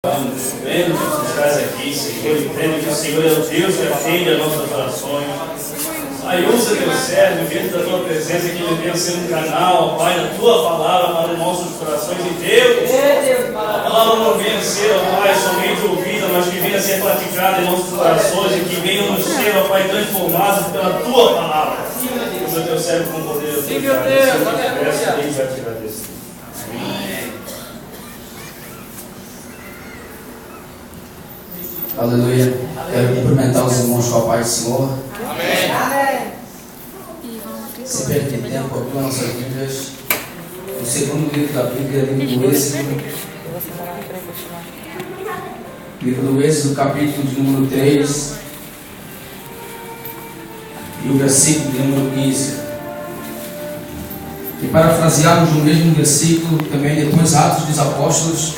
Vendo que tu estás aqui, Senhor, e crendo que o Senhor é o Deus que atende as nossas orações. Pai, usa teu servo diante da tua presença, que ele venha ser um canal, Pai, da tua palavra para os nossos corações. E Deus, a palavra não venha ser, ó Pai, somente ouvida, mas que venha ser praticada em nossos corações e que venha nos ser, ó Pai, transformados pela tua palavra. Usa teu servo com poder. Sim, meu Deus, aleluia. Aleluia. Quero cumprimentar os irmãos com a paz do Senhor. Amém. Se perder tempo, abrir nossas Bíblias. O segundo livro da Bíblia, livro do Êxodo. Livro do Êxodo, capítulo de número 3. E o versículo de número 15. E parafrasearmos no mesmo versículo, também depois Atos dos Apóstolos,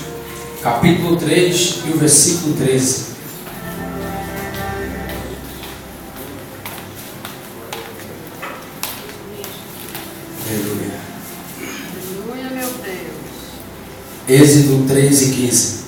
capítulo 3 e o versículo 13. Aleluia. Aleluia, meu Deus. Êxodo 3 e 15.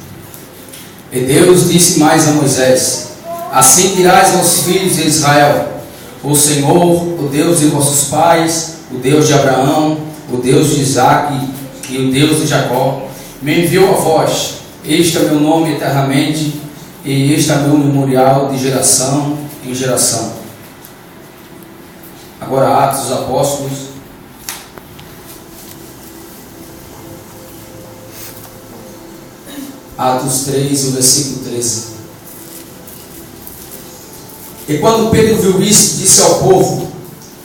E Deus disse mais a Moisés: assim dirás aos filhos de Israel: o Senhor, o Deus de vossos pais, o Deus de Abraão, o Deus de Isaque e o Deus de Jacó, me enviou a vós. Este é meu nome eternamente, e este é meu memorial de geração em geração. Agora Atos dos Apóstolos, Atos 3, o versículo 13. E quando Pedro viu isso, disse ao povo: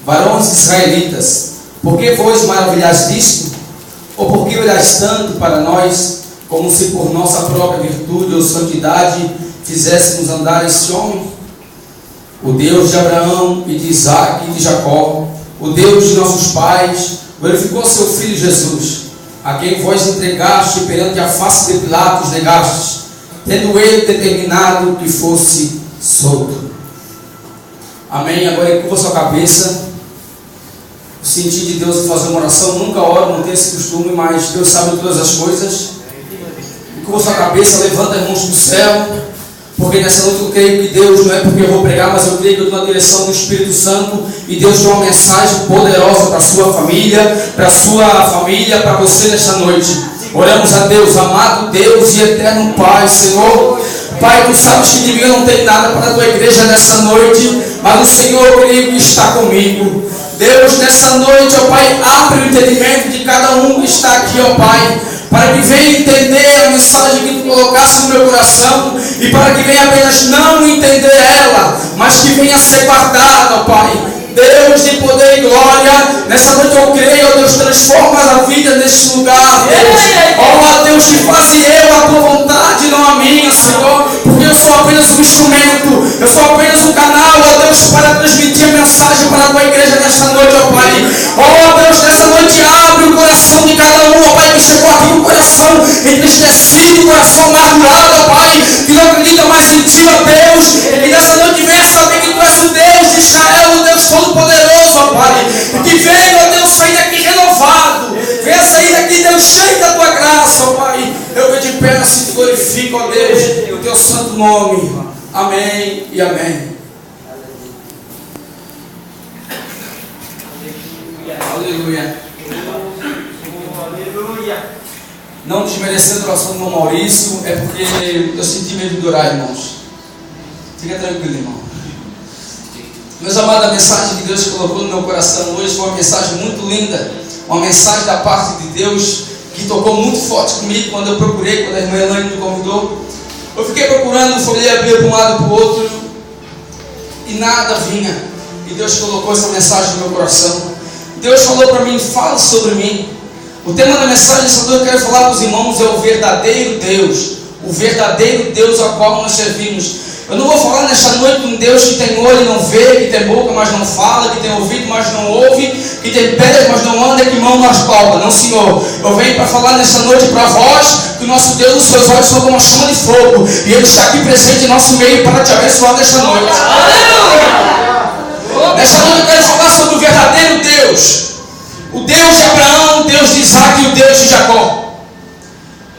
varões israelitas, por que vos maravilhais disto? Ou por que olhais tanto para nós, como se por nossa própria virtude ou santidade fizéssemos andar esse homem? O Deus de Abraão e de Isaque e de Jacó, o Deus de nossos pais, glorificou seu Filho Jesus, a quem vós entregaste perante a face de Pilatos negastes, tendo ele determinado que fosse solto. Amém? Agora curva sua cabeça. O sentido de Deus em fazer uma oração, nunca oro, não tenho esse costume, mas Deus sabe todas as coisas. Curva sua cabeça, levanta as mãos para o céu, porque nessa noite eu creio que Deus, não é porque eu vou pregar, mas eu creio que eu estou na direção do Espírito Santo, e Deus tem uma mensagem poderosa para a sua família, para você nesta noite. Oramos a Deus, amado Deus e eterno Pai, Senhor. Pai, tu sabes que de mim eu não tenho nada para a tua igreja nessa noite, mas o Senhor, eu creio que está comigo. Deus, nessa noite, ó Pai, abre o entendimento de cada um que está aqui, ó Pai, para que venha entender a mensagem que tu colocaste no meu coração, e para que venha apenas não entender ela, mas que venha ser guardada, ó Pai. Deus de poder e glória, nessa noite eu creio, ó Deus, transforma a vida neste lugar, Deus. Ó Deus, que faze eu a tua vontade, não a minha, Senhor, porque eu sou apenas um instrumento, eu sou apenas um canal, ó Deus, para transmitir a mensagem para a tua igreja nesta noite, ó Pai. Ó Deus, nessa noite abre o coração de cada um, ó Pai, que chegou aqui com o coração entristecido, o coração amargurado, ó Pai, que não acredita mais em ti, ó Deus, e nessa noite venha saber que tu és o Deus de Israel, o Deus Todo-Poderoso, ó Pai, que veio, ó Deus, sair daqui renovado, venha sair daqui, Deus, cheio da tua graça, ó Pai. Eu te peço e te glorifico, ó Deus, o teu santo nome. Amém e amém. Aleluia. Aleluia. Não desmerecendo a oração do irmão Maurício, é porque eu senti medo de orar, irmãos. Fica tranquilo, irmão. Meus amados, a mensagem que Deus colocou no meu coração hoje foi uma mensagem muito linda, uma mensagem da parte de Deus que tocou muito forte comigo quando eu procurei, quando a irmã Elaine me convidou. Eu fiquei procurando, folhei abrir para um lado e para o outro e nada vinha. E Deus colocou essa mensagem no meu coração. Deus falou para mim: fala sobre mim. O tema da mensagem que eu quero falar para os irmãos é o verdadeiro Deus ao qual nós servimos. Eu não vou falar nesta noite de um Deus que tem olho e não vê, que tem boca, mas não fala, que tem ouvido, mas não ouve, que tem pés, mas não anda, que mão nas palmas. Não, Senhor. Eu venho para falar nesta noite para vós que o nosso Deus, os seus olhos são como uma chama de fogo, e Ele está aqui presente em nosso meio para te abençoar nesta noite. Nesta noite eu quero falar sobre o verdadeiro Deus, o Deus de Abraão, o Deus de Isaque e o Deus de Jacó.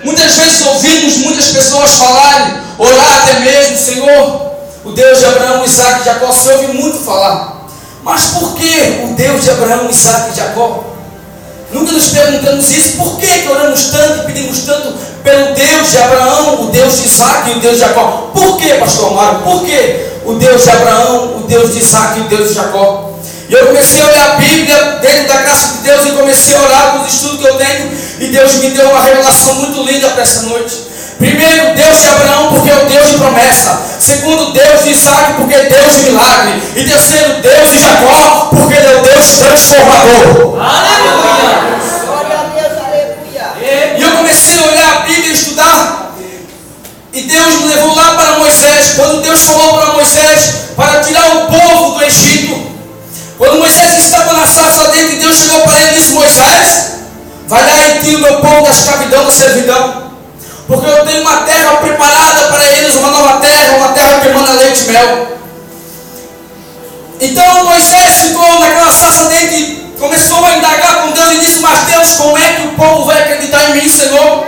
Muitas vezes ouvimos muitas pessoas falarem, orar até mesmo, Senhor, o Deus de Abraão, Isaac e Jacó. Você ouve muito falar. Mas por que o Deus de Abraão, Isaac e Jacó? Nunca nos perguntamos isso. Por que oramos tanto e pedimos tanto pelo Deus de Abraão, o Deus de Isaac e o Deus de Jacó? Por que, pastor Amaro? Por que o Deus de Abraão, o Deus de Isaac e o Deus de Jacó? E eu comecei a olhar a Bíblia dentro da graça de Deus e comecei a orar com os estudos que eu tenho. E Deus me deu uma revelação muito linda para essa noite. Primeiro, Deus de Abraão, porque é o Deus de promessa. Segundo, Deus de Isaac, porque é Deus de milagre. E terceiro, Deus de Jacó, porque ele é o Deus transformador. Aleluia! Glória a Deus, aleluia! E eu comecei a olhar a Bíblia e estudar. E Deus me levou lá para Moisés. Quando Deus falou para Moisés para tirar o povo do Egito. Quando Moisés estava na sarça dentro, Deus chegou para ele e disse: Moisés, vai lá e tira o meu povo da escravidão, da servidão. Porque eu tenho uma terra preparada para eles, uma nova terra, uma terra que emana leite e mel. Então Moisés ficou naquela sarça dentro e começou a indagar com Deus e disse: mas Deus, como é que o povo vai acreditar em mim, Senhor?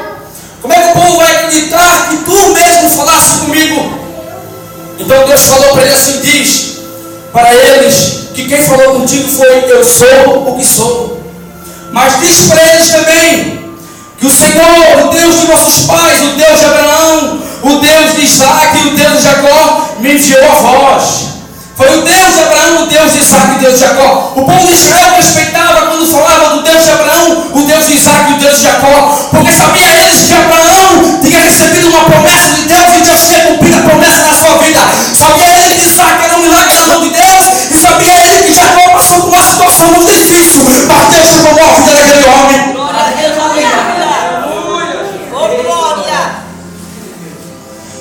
Como é que o povo vai acreditar que tu mesmo falaste comigo? Então Deus falou para ele assim: diz para eles que quem falou contigo foi eu sou o que sou. Mas diz para eles também que o Senhor, o Deus de vossos pais, o Deus de Abraão, o Deus de Isaac e o Deus de Jacó me enviou a vós. Foi o Deus de Abraão, o Deus de Isaac e o Deus de Jacó. O povo de Israel respeitava quando falava do Deus de Abraão, o Deus de Isaac e o Deus de Jacó, porque sabia eles que Abraão tinha recebido uma promessa de Deus e Deus tinha cumprido a promessa na sua vida. Sabia ele que Isaac era um milagre na mão de Deus, e sabia ele que Jacó passou por uma situação muito difícil, mas Deus transformou a vida daquele homem. Glória a Deus, aleluia! Oh, glória!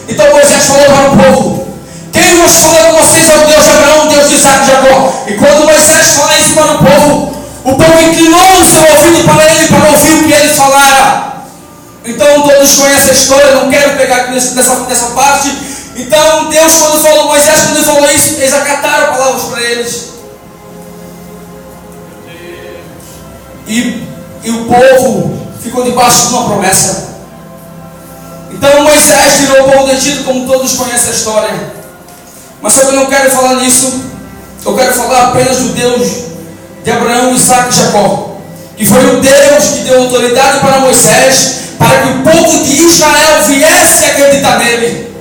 Então Moisés falou para o povo: quem vos fala com vocês é o Deus de Abraão, o Deus de Isaac e Jacó. E quando Moisés fala isso para o povo inclinou o seu ouvido para ele, para ouvir o que ele falara. Então todos conhecem a história, não quero pegar aqui nessa parte. Então Deus, quando falou, Moisés, quando ele falou isso, eles acataram palavras para eles. E o povo ficou debaixo de uma promessa. Então Moisés tirou o povo do Egito, como todos conhecem a história. Mas só que eu não quero falar nisso. Eu quero falar apenas do Deus de Abraão, Isaac e Jacó, que foi o Deus que deu autoridade para Moisés, para que o povo de Israel viesse a acreditar nele.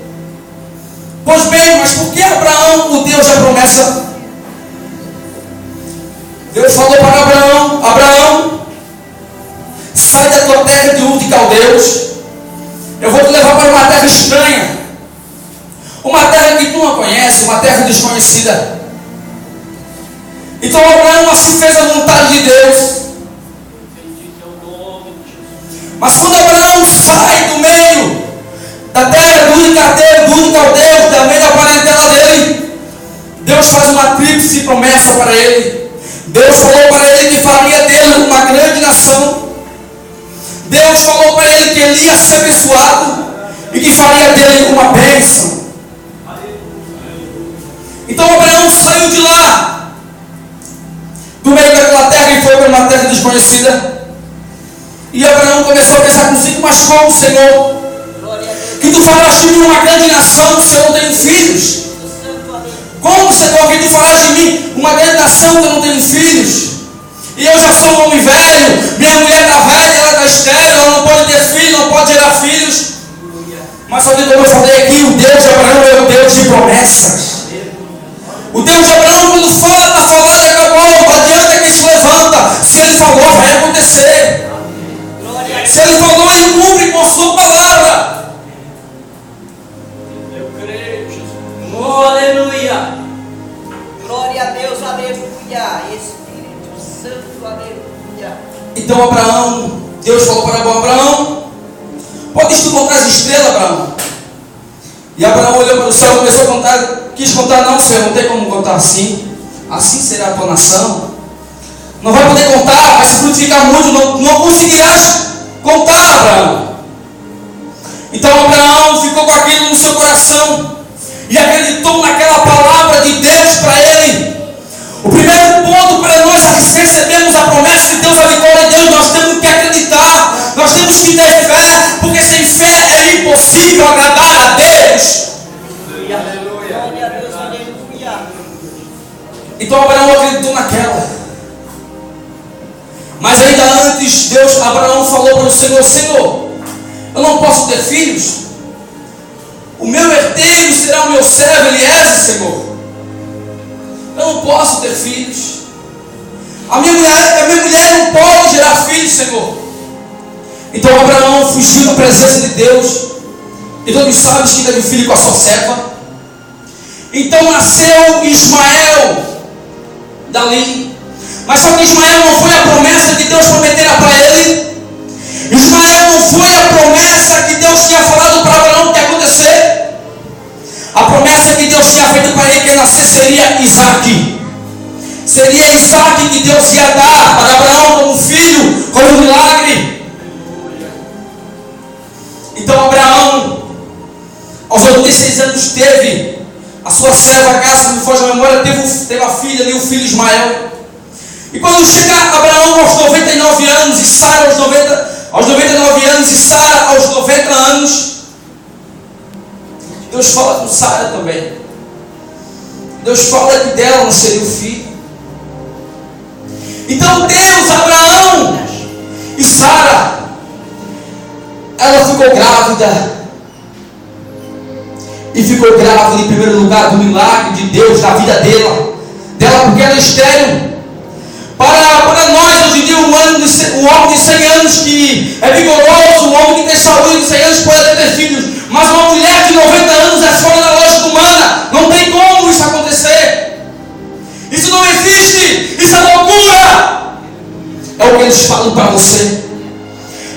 Pois bem, mas por que Abraão, o Deus da promessa? Deus falou para Abraão: Abraão, sai da tua terra de Ur de Caldeus, eu vou te levar para uma terra estranha, uma terra que tu não conhece, uma terra desconhecida. Então Abraão assim fez a vontade de Deus. Mas quando Abraão sai do meio da terra do Ur de Caldeus, da meio da parentela dele, Deus faz uma tríplice promessa para ele. Deus falou para ele que faria dele uma grande nação. Deus falou para ele que ele ia ser abençoado e que faria dele uma bênção. Então Abraão saiu de lá, do meio daquela terra, e foi para uma terra desconhecida. E Abraão começou a pensar consigo: mas como, Senhor, que tu falaste de mim uma grande nação se eu não tenho filhos? Como, Senhor, que tu falaste de mim uma grande nação que eu não tenho filhos? E eu já sou um homem velho, minha mulher está velha, ela está estéril, ela não pode ter filhos, não pode gerar filhos. Mas só que, como eu falei aqui, o Deus de Abraão é o Deus de promessas. O Deus de Abraão, quando fala, está falando e acabou. Não adianta quem se levanta. Se ele falou, vai acontecer. Se ele falou, ele cumpre com sua palavra. Eu creio, Jesus. Oh, aleluia! Glória a Deus, aleluia! Espírito Santo, aleluia! Então Abraão, Deus falou para Abraão: podes tu contar as estrelas, Abraão? E Abraão olhou para o céu e começou a contar. Quis contar: não, Senhor, não tem como contar assim. Assim será a tua nação. Não vai poder contar, vai se frutificar muito, não conseguirás contar, Abraão. Então Abraão ficou com aquilo no seu coração e acreditou naquela palavra de Deus para ele. O primeiro ponto para nós recebermos a promessa de Deus, a vitória de Deus, nós temos que acreditar, nós temos que ter fé, porque sem Então Abraão acreditou naquela. Mas ainda antes, Abraão falou para o Senhor: Senhor, eu não posso ter filhos. O meu herdeiro será o meu servo Eliezer, Senhor. Eu não posso ter filhos. A minha mulher não pode gerar filhos, Senhor. Então Abraão fugiu da presença de Deus. E todos sabem que teve um filho com a sua serva. Então nasceu Ismael dali. Mas só que Ismael não foi a promessa que Deus prometera para ele. Ismael não foi a promessa que Deus tinha falado para Abraão que ia acontecer. A promessa que Deus tinha feito para ele que ia nascer seria Isaac. Seria Isaac que Deus ia dar para Abraão como filho, como um milagre. Então Abraão, aos 86 anos, teve a sua serva Agar, se me foge a memória, teve a filha ali, o filho Ismael. E quando chega Abraão aos 99 anos e Sara aos 99 anos e Sara aos 90 anos, Deus fala com Sara também. Deus fala que dela não seria o filho. Então Deus, Abraão e Sara, ela ficou grávida. E ficou grávida em primeiro lugar do milagre de Deus na vida dela porque ela é estéril. Para nós hoje em dia, um homem de 100 anos que é vigoroso, um homem que tem saúde de 100 anos pode até ter filhos, mas uma mulher de 90 anos é fora da lógica humana. Não tem como isso acontecer. Isso não existe. Isso é loucura. É o que eles falam para você.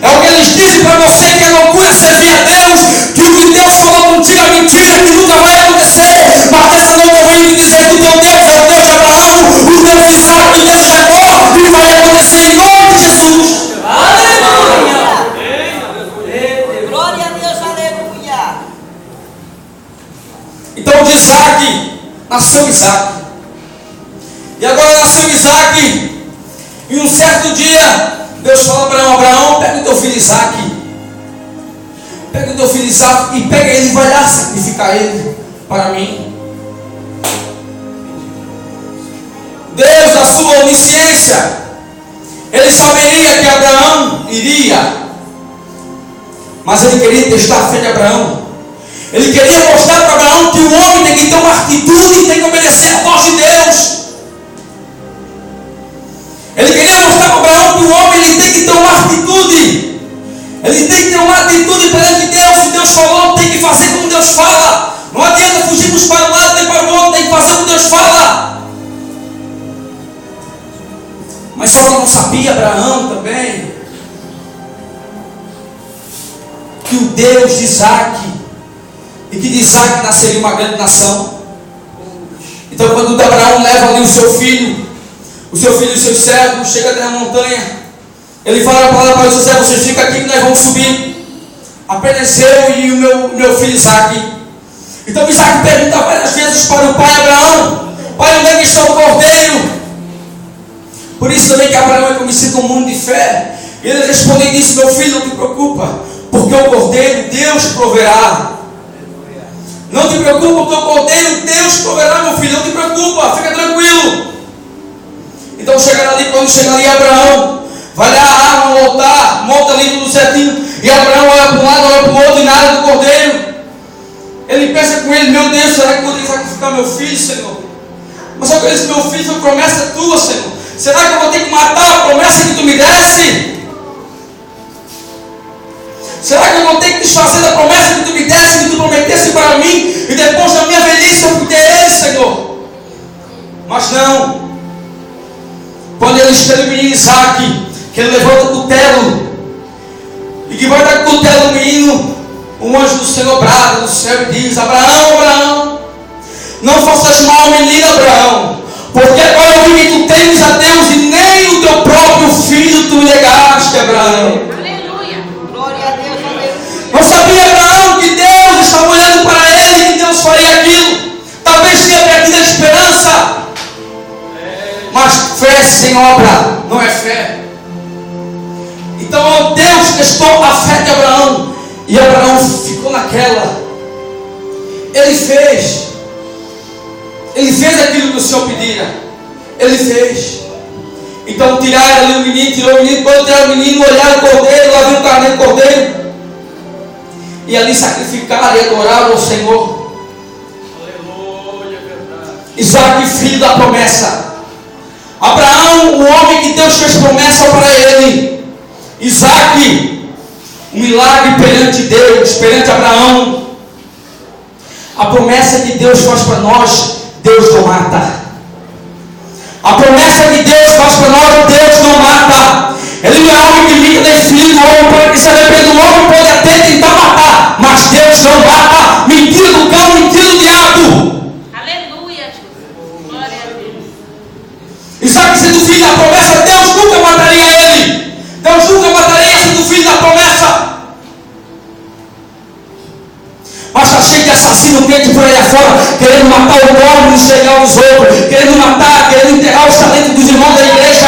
É o que eles dizem para você, que é loucura servir a Deus, que o que Deus falou contigo é mentira, que nunca vai acontecer. Mas essa noite eu vou te dizer que o teu Deus é o Deus de Abraão, o Deus de Isaac, o Deus de Jacó, e vai acontecer em nome de Jesus. Aleluia! Glória a Deus, aleluia! Então de Isaac nasceu Isaac. E agora nasceu Isaac. E um certo dia Deus fala para Abraão: pega o teu filho Isaac. Pega o teu filho Isaac e pega ele e vai lá sacrificar ele para mim. Deus, na sua onisciência, ele saberia que Abraão iria, mas ele queria testar a fé de Abraão. Ele queria mostrar para Abraão que o homem tem que ter uma atitude e tem que obedecer a voz de Deus. Ele queria mostrar para Abraão que o homem ele tem que ter uma atitude. Ele tem que ter uma atitude perante Deus. Se Deus falou, tem que fazer como Deus fala. Não adianta fugirmos para um lado nem para o outro, tem que fazer como Deus fala. Mas só que não sabia Abraão também que o Deus de Isaac, e que de Isaac nasceria uma grande nação. Então quando Abraão leva ali o seu filho e seus servos, chega até a montanha, ele fala a palavra para José: você fica aqui que nós vamos subir, apenas eu e o meu filho Isaac. Então Isaac pergunta várias vezes para o pai Abraão: pai, onde é que está o cordeiro? Por isso também que Abraão é conhecido como homem de fé. E ele respondeu e disse: meu filho, não te preocupa, porque o cordeiro Deus proverá. Não te preocupa, porque o cordeiro Deus proverá, meu filho, não te preocupa, fica tranquilo. Então quando chega ali Abraão, vai lá a arma, o altar, monta ali tudo certinho, e Abraão olha para um lado, olha para o outro, e nada do cordeiro. Ele pensa com ele: meu Deus, será que eu vou ter que sacrificar meu filho, Senhor? Mas só que ele disse: meu filho, foi promessa tua, Senhor. Será que eu vou ter que matar a promessa que tu me desse? Será que eu vou ter que desfazer da promessa que tu me desse, que tu prometesse para mim, e depois da minha velhice eu puder ele, Senhor? Mas não. Quando ele espelha o menino Isaac, que ele levanta o cutelo, e que vai dar cutelo ao menino, um anjo do Senhor brada do céu e diz: Abraão, Abraão, não faças mal ao menino, Abraão, porque agora eu vi que tu temes a Deus e nem o teu próprio filho tu negaste, Abraão. Aleluia! Glória a Deus, aleluia! Não sabia Abraão que Deus estava olhando para ele e que Deus faria aquilo. Talvez tinha perdido a esperança. Mas fé sem obra não é fé. Então Deus testou a fé de Abraão, e Abraão ficou naquela. Ele fez. Ele fez aquilo que o Senhor pedira. Ele fez. Então tiraram ali o menino, tirou o menino. Quando tiraram o menino, olharam o cordeiro, lá viu o carneiro do cordeiro. E ali sacrificaram e adoraram ao Senhor. Aleluia, verdade. Isaac, filho da promessa. Abraão, o homem que Deus fez promessa para ele. Isaac, um milagre perante Deus, perante Abraão. A promessa que Deus faz para nós, Deus não mata. A promessa que Deus faz para nós, Deus não mata. Ele não é homem que minta nem filho, o homem pode que se arrepende, o homem pode até tentar matar, mas Deus não mata. Mentira do cão, mentira do diabo. Aleluia, Jesus. Glória a Deus. Isaac sendo filho da promessa, Deus nunca mataria ele. Deus nunca mataria sendo filho da promessa. Mas está cheio de assassino crente por aí afora, querendo matar o pobre e chegar aos outros, querendo matar, querendo enterrar os talentos dos irmãos da igreja.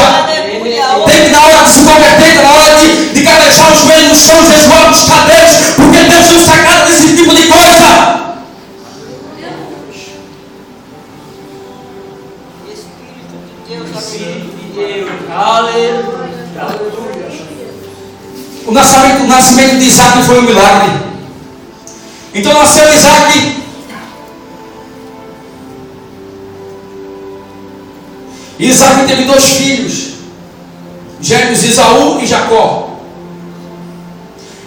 Tem que na hora de se converter, na hora de calejar os joelhos no chão, jejuar nos cadeiros, porque Deus não se agrada desse tipo de coisa. Espírito de Deus. Aleluia. O nascimento de Isaac foi um milagre. Então nasceu Isaac. E Isaac teve 2 filhos, gêmeos, Esaú e Jacó.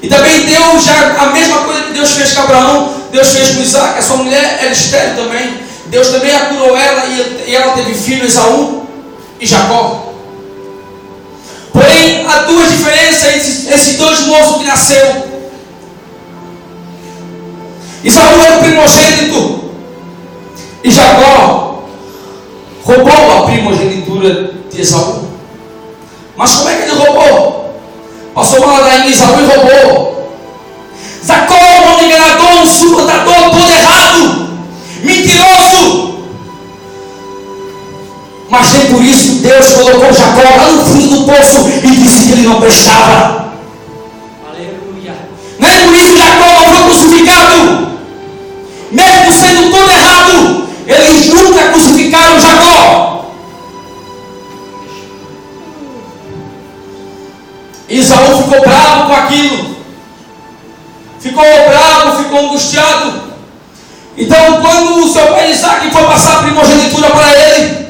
E também Deus, já a mesma coisa que Deus fez com Abraão, Deus fez com Isaac. A sua mulher era estéril também. Deus também a curou ela e ela teve filhos, Esaú e Jacó. Porém, há 2 diferenças entre esses 2 moços que nasceram. Esaú era o primogênito e Jacó roubou a primogenitura de Esaú. Mas como é que ele roubou? Passou uma ladainha em Esaú e roubou. Jacó, um homem enganador, um suplantador, todo errado, mentiroso. Mas nem por isso Deus colocou Jacó lá no fundo do poço e disse que ele não prestava. Aleluia. Nem por isso Jacó não foi crucificado. Mesmo sendo todo errado, eles nunca crucificaram Jacó. Esaú ficou bravo com aquilo. Ficou bravo, ficou angustiado. Então, quando o seu pai Isaac foi passar a primogenitura para ele,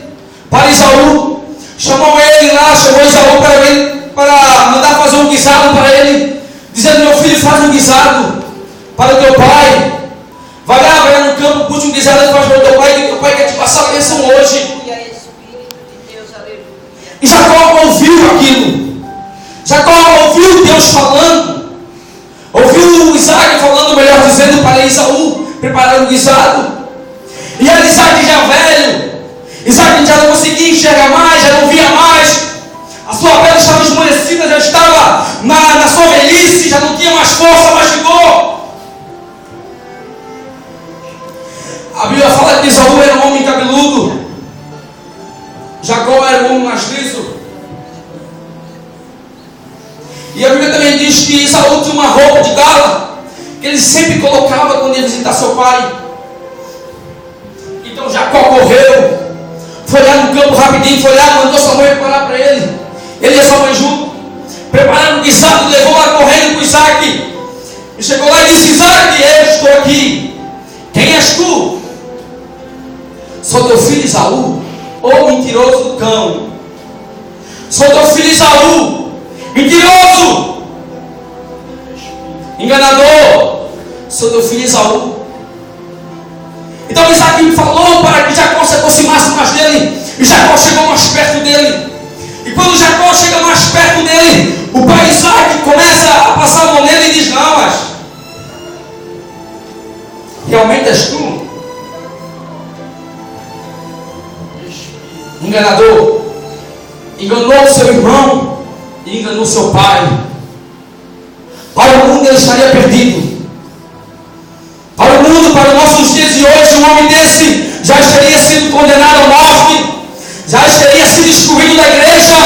para Esaú, chamou ele lá, chamou Esaú para mandar fazer um guisado para ele, dizendo: meu filho, faz um guisado para o teu pai. Vai lá no campo, puxa um guisado e faz para o teu pai, que teu pai quer te passar a bênção hoje. E Jacó ouviu aquilo. Jacó ouviu Deus falando. Ouviu Isaac falando, melhor dizendo, para Esaú, preparando o guisado. E era Isaac já velho. Isaac já não conseguia enxergar mais, já não via mais. A sua pele estava esmorecida, já estava na sua velhice, já não tinha mais força, mais vigor. A Bíblia fala que Esaú era um homem cabeludo, Jacó era um homem mais liso. E a Bíblia também diz que Esaú tinha uma roupa de gala que ele sempre colocava quando ia visitar seu pai. Então Jacó correu, foi lá no campo rapidinho, foi lá, mandou sua mãe preparar para ele. Ele e sua mãe junto, prepararam o guisado, levou lá correndo com Isaac. E chegou lá e disse: Isaac, eu estou aqui. Quem és tu? Sou teu filho Esaú, ô mentiroso do cão. Sou teu filho Esaú, mentiroso, enganador. Sou teu filho Esaú. Então Isaac falou para que Jacó se aproximasse mais dele. E Jacó chegou mais perto dele. E quando Jacó chega mais perto dele, o pai Isaac começa a passar a mão nele e diz: não, mas realmente és tu? Enganador, enganou seu irmão e enganou seu pai. Para o mundo ele estaria perdido. Para o mundo, para os nossos dias de hoje, um homem desse já teria sido condenado à morte, já teria sido excluído da igreja.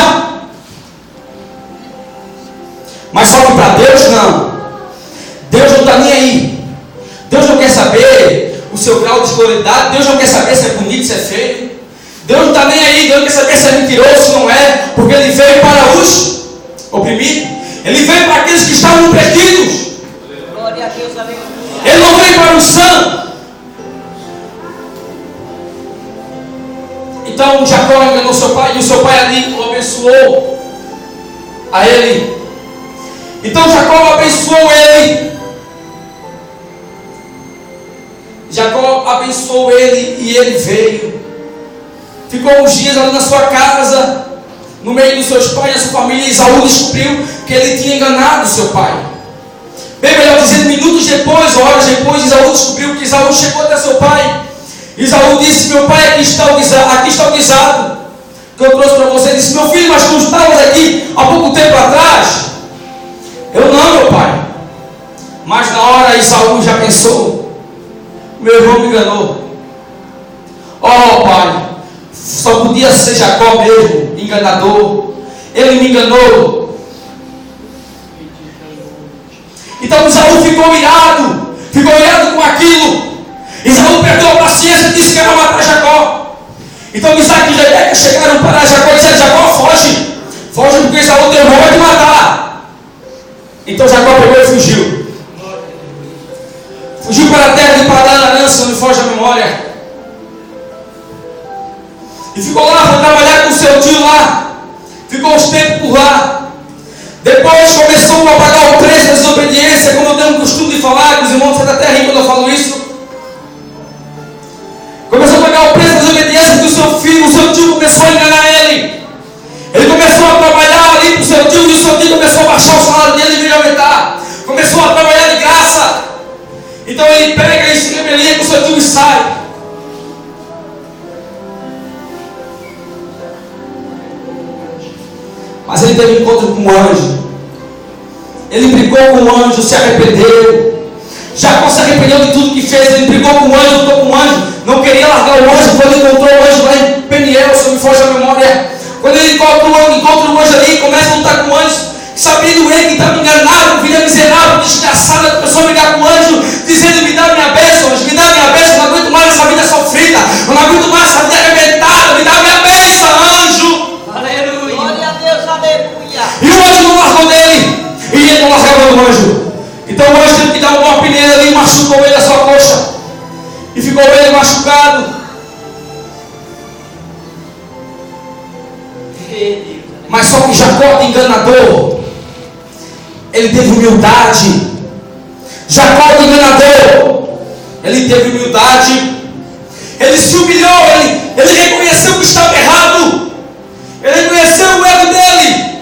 Mas só que para Deus não. Deus não está nem aí. Deus não quer saber o seu grau de escolaridade. Deus não quer saber se é bonito, se é feio. Deus não está nem aí. Deus não quer saber se é mentiroso, se não é. Porque Ele veio para os oprimidos. Ele veio para aqueles que estavam oprimidos. Glória a Deus, aleluia. Ele não veio para os santos. Então Jacó enganou seu pai, e o seu pai ali o abençoou a ele. Então Jacó abençoou ele. Jacó abençoou ele e ele veio. Ficou uns dias ali na sua casa, no meio dos seus pais, da sua família. E Esaú descobriu que ele tinha enganado seu pai. Bem melhor dizendo, minutos depois, horas depois, Esaú descobriu que Esaú chegou até seu pai. Esaú disse: meu pai, aqui está o guisado que eu trouxe para você. Ele disse: meu filho, mas tu estavas aqui há pouco tempo atrás. Eu não, meu pai. Mas na hora Esaú já pensou: meu irmão me enganou. Oh pai, só podia ser Jacó mesmo, enganador. Ele me enganou. Então Esaú ficou irado com aquilo. Esaú perdeu a paciência e disse que ia matar Jacó. Então Isaac e Rebeca chegaram para Jacó e disseram: Jacó, foge porque Esaú teu irmão vai te matar. Então Jacó pegou e fugiu para a terra de Padã-Arã, se não me foge a memória, e ficou lá, foi trabalhar com seu tio lá, ficou uns tempos por lá. Depois começou a pagar o preço da desobediência, como eu tenho o costume de falar com os irmãos da terra quando eu falo isso. Começou a pagar o preço da desobediência, porque o seu tio começou a enganar ele. Ele começou a trabalhar ali para o seu tio, e o seu tio começou a baixar o salário dele e vir aumentar. Começou a trabalhar de graça. Então ele pega e se rebelia com o seu tio e sai. Mas ele teve um encontro com um anjo. Ele brigou com o anjo, se arrependeu. Jacó se arrependeu de tudo que fez. Ele brigou com o anjo, lutou com o anjo. Não queria largar o anjo. Quando ele encontrou o anjo lá em Peniel, se não me foge a memória. Quando ele encontra o anjo ali, começa a lutar com o anjo, sabendo ele que estava enganado, vida miserável, desgraçada. Começou a brigar com o anjo, dizendo: me dá minha bênção, me dá minha bênção. Não aguento mais essa vida sofrida. Eu não aguento mais essa vida arrebentada. Me dá minha bênção, anjo. Aleluia. Glória a Deus, aleluia. E o anjo não largou dele. E ele não largava do anjo. Então o anjo teve que dar um golpe nele ali, machucou ele a sua coxa. E ficou ele machucado. Mas só que Jacó, enganador, ele teve humildade. Jacó, enganador, ele teve humildade. Ele se humilhou, ele reconheceu que estava errado. Ele reconheceu o erro dele.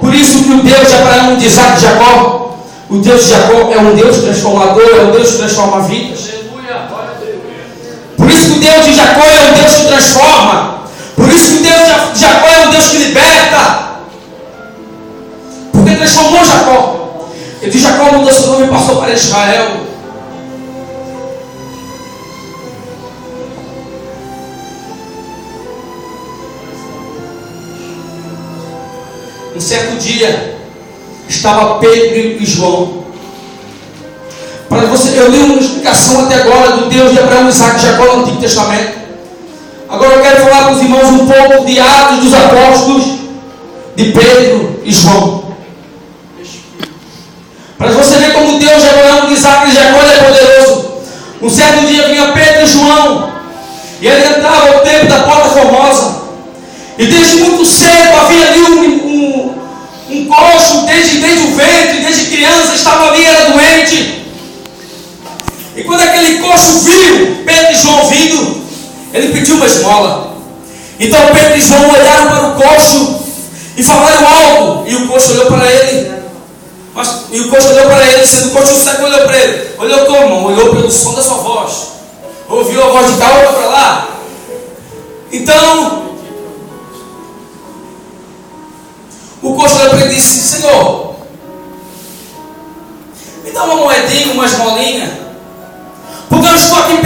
Por isso que o Deus de Abraão, de Isaac e Jacó, o Deus de Jacó é um Deus transformador, é um Deus que transforma vidas. Por isso que o Deus de Jacó é um Deus que transforma. Por isso que o Deus de Jacó é um Deus que liberta. Porque transformou Jacó. E de Jacó mudou seu nome e passou para Israel. Um certo dia, estava Pedro e João. Para você, eu li uma explicação até agora do Deus de Abraão, Isaac e Jacó no Antigo Testamento. Agora eu quero falar com os irmãos um pouco de Atos dos Apóstolos, de Pedro e João. Para você ver como o Deus de Abraão, de Isaac e Jacó é poderoso. Um certo dia vinha Pedro e João, e ele entrava ao templo da Porta Formosa. E desde muito cedo havia ali um coxo, desde o ventre, desde criança, estava ali, era doente. E quando aquele coxo viu Pedro e João vindo, ele pediu uma esmola. Então Pedro e João olharam para o coxo e falaram algo. E o coxo olhou para ele. E o coxo olhou para ele, dizendo: o coxo seco olhou para ele. Olhou como? Olhou pelo som da sua voz. Ouviu a voz de cá, olhou para lá. Então o coxo olhou para ele e disse: Senhor, me dá uma moedinha, uma esmolinha. Porque eu estou aqui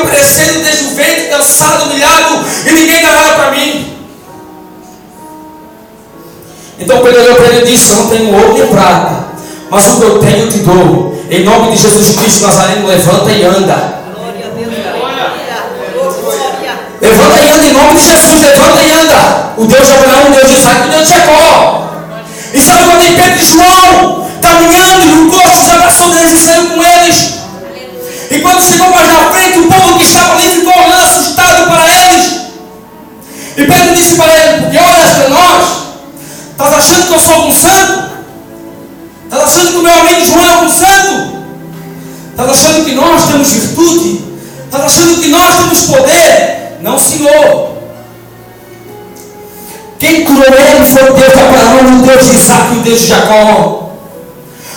perecendo desde o ventre, cansado, humilhado, e ninguém dá nada para mim. Então Pedro olhou para ele e disse: eu não tenho ouro nem prata, mas o que eu tenho eu te dou. Em nome de Jesus Cristo Nazareno, levanta e anda. Glória a Deus. Glória. Levanta e anda em nome de Jesus, levanta e anda. O Deus de Abraão, o Deus de Isaac, o Deus de Jacó. E sabe quando tem Pedro e João caminhando e o corpo se abraçou deles e saiu com eles? E quando chegou mais na frente, o povo que estava ali ficou olhando assustado para eles. E Pedro disse para ele: porque olhas para nós? Estás achando que eu sou um santo? Estás achando que o meu amigo João é um santo? Estás achando que nós temos virtude? Estás achando que nós temos poder? Não, Senhor. Quem curou ele foi o Deus de Abraão, o Deus de Isaac e o Deus de Jacó.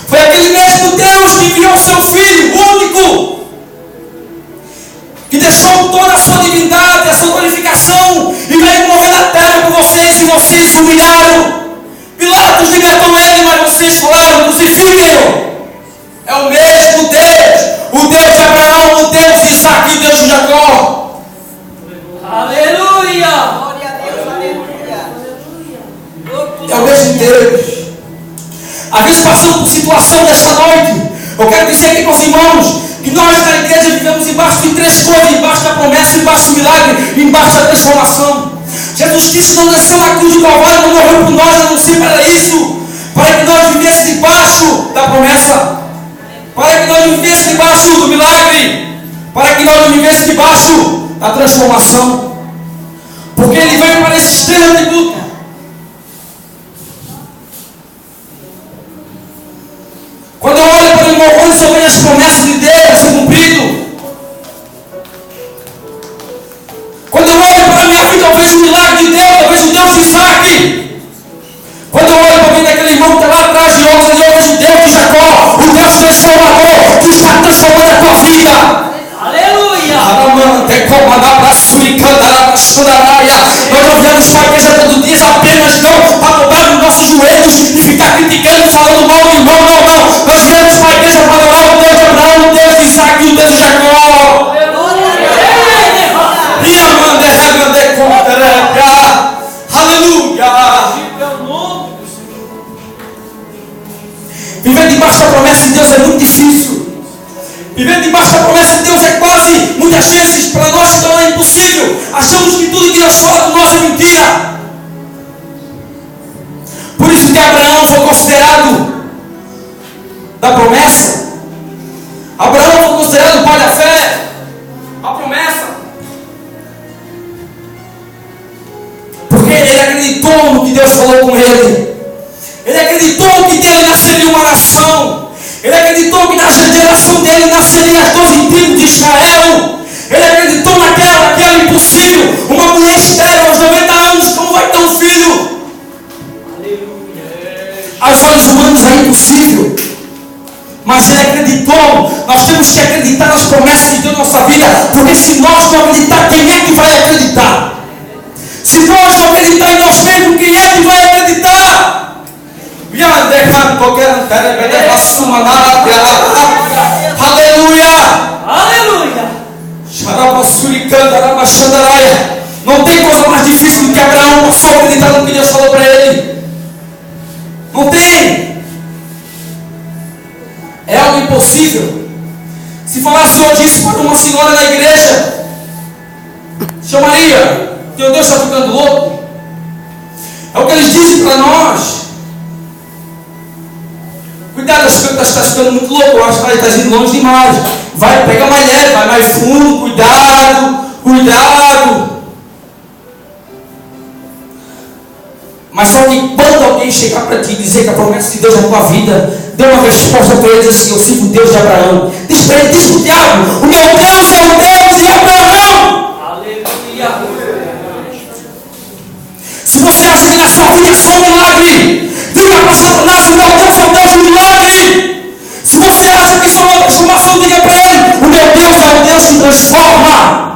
Foi aquele mesmo Deus que enviou o seu Filho único, que deixou toda a sua divindade, a sua glorificação, e veio morrer na terra por vocês, e vocês humilharam. Pilatos libertou ele, mas vocês falaram: crucifiquem-o. É o mesmo Deus, o Deus de Abraão, o Deus de Isaac e o Deus de Jacó. Aleluia. Glória a Deus. Aleluia. É o mesmo Deus. Às vezes passamos por situação desta noite. Eu quero dizer aqui para os irmãos que nós na igreja vivemos embaixo de três coisas: embaixo da promessa, embaixo do milagre e embaixo da transformação. Jesus Cristo não desceu na cruz do Calvário, não morreu por nós, a não ser para isso, para que nós vivêssemos debaixo da promessa, para que nós vivêssemos debaixo do milagre, para que nós vivêssemos debaixo da transformação. Porque Ele veio para esses três atributos. Quando eu olho para o irmão Rony, eu vejo as promessas de Deus a ser cumprido. Quando eu olho para a minha vida, eu vejo o milagre de Deus, eu vejo o Deus de Isaac. Quando eu olho para a vida daquele irmão que está lá atrás de outros, eu vejo o Deus de Jacó, o Deus transformador, que está transformando a tua vida. Aleluia. Nós não viemos para a igreja todo dia apenas não para dobrar os nossos joelhos e ficar criticando, falando mal do irmão, não. Nós viemos para a igreja para adorar o Deus de Abraão, o Deus de Isaac e o Deus de Jacó. Aleluia. Viver debaixo da promessa de Deus é muito difícil. Viver debaixo da promessa de Deus é quase, muitas vezes, para nós se torna impossível. Achamos que tudo que Deus fala de nós é mentira. Por isso que Abraão foi considerado da promessa. Abraão foi considerado o pai da fé. A promessa. Porque ele acreditou no que Deus falou com ele. Ele acreditou que dele nasceria uma nação. Ele acreditou que na geração dele nasceria as 12 tribos de Israel. Ele acreditou naquela impossível. Uma mulher estéril aos 90 anos, como vai ter um filho? Aos olhos humanos é impossível. Mas ele acreditou. Nós temos que acreditar nas promessas de Deus na nossa vida. Porque se nós não acreditar, quem é que vai acreditar? Se nós não acreditar em nós mesmos, quem é que vai acreditar? Aleluia! Aleluia. Não tem coisa mais difícil do que Abraão passou a acreditar no que Deus falou para ele. Não tem. É algo impossível. Se falasse hoje isso para uma senhora na igreja, chamaria: teu Deus está ficando louco. É o que eles dizem para nós. Cuidado, acho que está ficando muito louco. Eu acho que está indo longe demais. Vai, pega mais leve, vai mais fundo. Cuidado. Mas só que quando alguém chegar para ti e dizer que a promessa de Deus é a tua vida, dê uma resposta para ele, diz assim: eu sigo o Deus de Abraão. Diz para ele, diz para o diabo: o meu Deus é o Deus de Abraão. Aleluia. Se você acha que na sua vida é só um milagre, diga para Satanás: o meu Deus é o Deus do milagre. Se você acha que só uma transformação, diga para ele: o meu Deus é o Deus que transforma.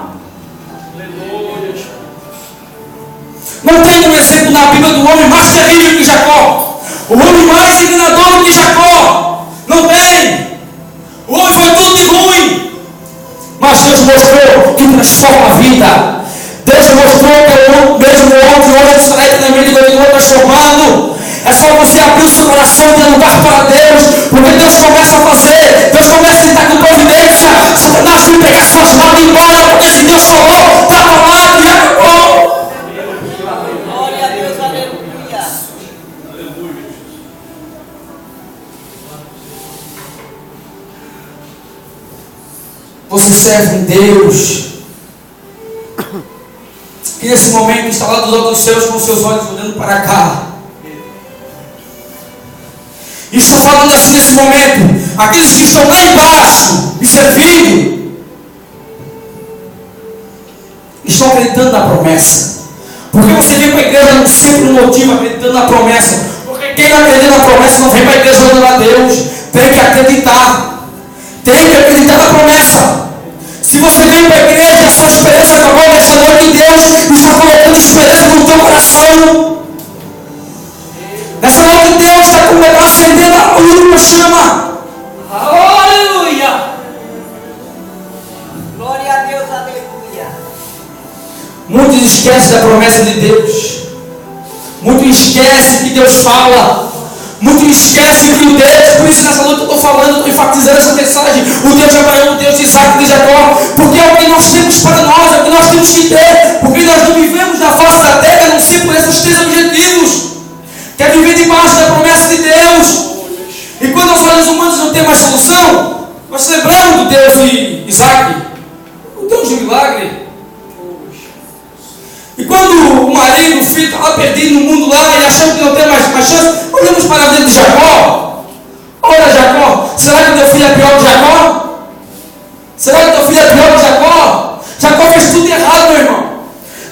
Não tem um exemplo na Bíblia do homem mais terrível que Jacó, o homem mais enganador que Jacó. Não tem. O homem foi tudo de ruim, mas Deus mostrou que transforma a vida. Deus mostrou que o mesmo homem hoje estará eternamente e continua transformando. É só você abrir o seu coração e ter lugar para Deus, porque Deus começa a fazer, Deus começa a entrar com providência. Satanás vai pegar suas malas e ir embora, porque se Deus falou, está falado e acabou. Glória a Deus, aleluia. Você serve um Deus que nesse momento está lá dos altos céus com seus olhos olhando para cá. E está falando assim nesse momento, aqueles que estão lá embaixo me servindo, estão acreditando na promessa. Porque você vem para a igreja não sempre um motivo acreditando na promessa. Porque quem não acredita na promessa não vem para a igreja adorando a Deus. Tem que acreditar. Tem que acreditar na promessa. Se você vem para a igreja, a sua esperança acabou nessa noite, Deus está colocando esperança no teu coração. Nessa noite Deus está acendendo a última chama. Aleluia. Glória a Deus, aleluia. Muitos esquecem da promessa de Deus. Muitos esquecem que Deus fala. Muitos esquecem que o Deus, por isso nessa noite eu estou falando, estou enfatizando essa mensagem, o Deus de Abraão, o Deus de Isaac, de Jacó, porque é o que nós temos para nós, é o que nós temos que ter, porque nós não vivemos na face da terra, a não ser por esses três objetivos, que é viver debaixo da promessa de Deus. E quando os olhos humanos não têm mais solução, nós lembramos do Deus de Isaac, o Deus de milagre. E quando o marido, o filho está lá perdido no mundo lá e achando que não tem mais chance, olhamos para a vida de Jacó. Olha Jacó, será que o teu filho é pior que Jacó? Será que o teu filho é pior que Jacó? Jacó fez tudo errado, meu irmão.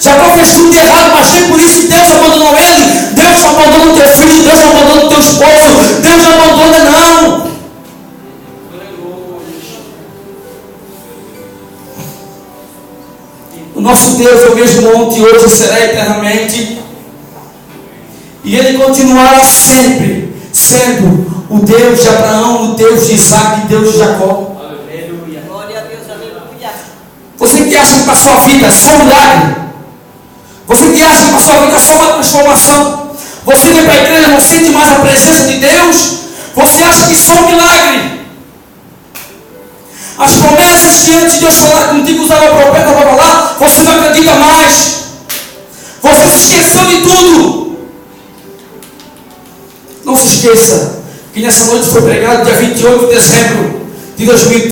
Jacó fez tudo errado, mas nem por isso Deus abandonou ele. Deus não abandona o teu filho, Deus não abandona o teu esposo, Deus não abandona não. O nosso Deus é o mesmo ontem, hoje e será eternamente. E Ele continuará sempre sendo o Deus de Abraão, o Deus de Isaac e Deus de Jacó. Aleluia. Glória a Deus, aleluia. Você que acha que para a sua vida é só um milagre. Você que acha que para a sua vida é só uma transformação. Você vem para a igreja e não sente mais a presença de Deus. Você acha que isso é um milagre. As promessas que antes de Deus falar contigo, usava o profeta para falar, você não acredita mais. Você se esqueceu de tudo. Não se esqueça que nessa noite foi pregado dia 28 de dezembro de 2013.